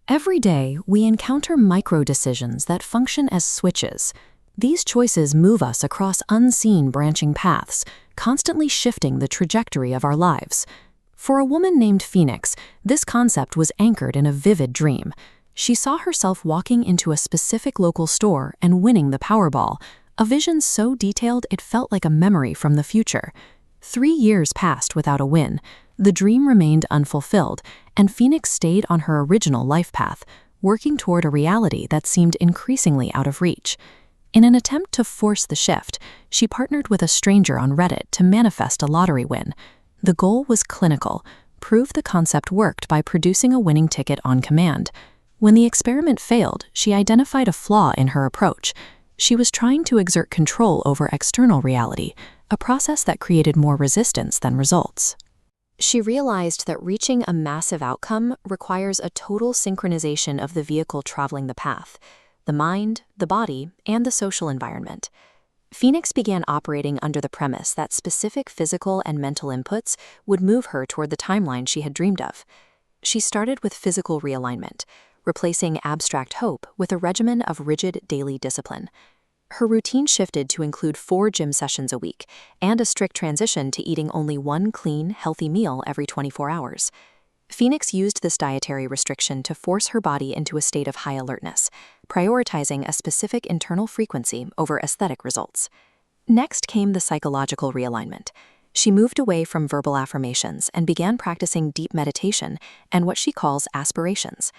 Every day, we encounter micro-decisions that function as switches. These choices move us across unseen branching paths, constantly shifting the trajectory of our lives. For a woman named Phoenix, this concept was anchored in a vivid dream. She saw herself walking into a specific local store and winning the Powerball, a vision so detailed it felt like a memory from the future. 3 years passed without a win. The dream remained unfulfilled, and Phoenix stayed on her original life path, working toward a reality that seemed increasingly out of reach. In an attempt to force the shift, she partnered with a stranger on Reddit to manifest a lottery win. The goal was clinical: prove the concept worked by producing a winning ticket on command. When the experiment failed, she identified a flaw in her approach. She was trying to exert control over external reality, a process that created more resistance than results. She realized that reaching a massive outcome requires a total synchronization of the vehicle traveling the path: the mind, the body, and the social environment. Phoenix began operating under the premise that specific physical and mental inputs would move her toward the timeline she had dreamed of. She started with physical realignment, replacing abstract hope with a regimen of rigid daily discipline. Her routine shifted to include 4 gym sessions a week and a strict transition to eating only 1 clean, healthy meal every 24 hours. Phoenix used this dietary restriction to force her body into a state of high alertness, prioritizing a specific internal frequency over aesthetic results. Next came the psychological realignment. She moved away from verbal affirmations and began practicing deep meditation and what she calls aspirations.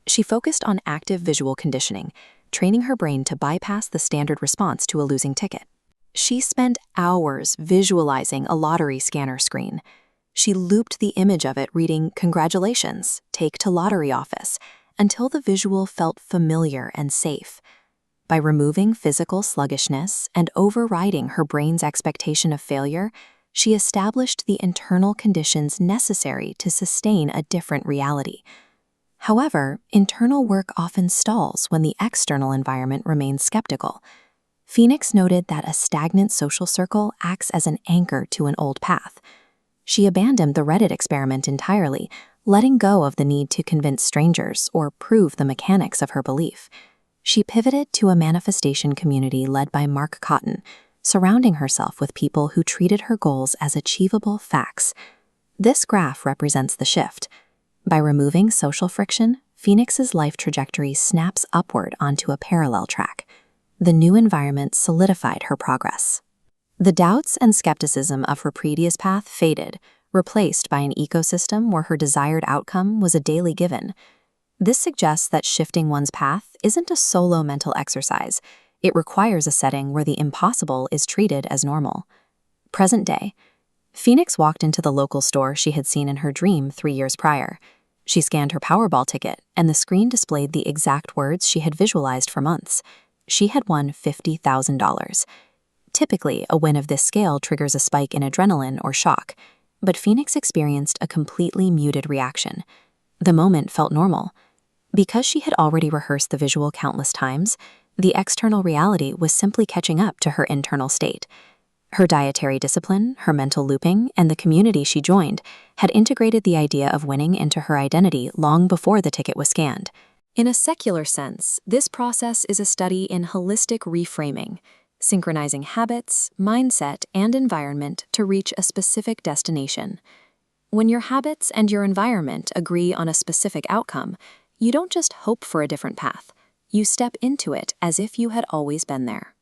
She focused on active visual conditioning, training her brain to bypass the standard response to a losing ticket. She spent hours visualizing a lottery scanner screen. She looped the image of it reading, "Congratulations, take to lottery office," until the visual felt familiar and safe. By removing physical sluggishness and overriding her brain's expectation of failure, she established the internal conditions necessary to sustain a different reality. However, internal work often stalls when the external environment remains skeptical. Phoenix noted that a stagnant social circle acts as an anchor to an old path. She abandoned the Reddit experiment entirely, letting go of the need to convince strangers or prove the mechanics of her belief. She pivoted to a manifestation community led by Mark Cotton, surrounding herself with people who treated her goals as achievable facts. This graph represents the shift. By removing social friction, Phoenix's life trajectory snaps upward onto a parallel track. The new environment solidified her progress. The doubts and skepticism of her previous path faded, replaced by an ecosystem where her desired outcome was a daily given. This suggests that shifting one's path isn't a solo mental exercise. It requires a setting where the impossible is treated as normal. Present day. Phoenix walked into the local store she had seen in her dream 3 years prior. She scanned her Powerball ticket, and the screen displayed the exact words she had visualized for months. She had won $50,000. Typically, a win of this scale triggers a spike in adrenaline or shock, but Phoenix experienced a completely muted reaction. The moment felt normal. Because she had already rehearsed the visual countless times, the external reality was simply catching up to her internal state. Her dietary discipline, her mental looping, and the community she joined had integrated the idea of winning into her identity long before the ticket was scanned. In a secular sense, this process is a study in holistic reframing, synchronizing habits, mindset, and environment to reach a specific destination. When your habits and your environment agree on a specific outcome, you don't just hope for a different path. You step into it as if you had always been there.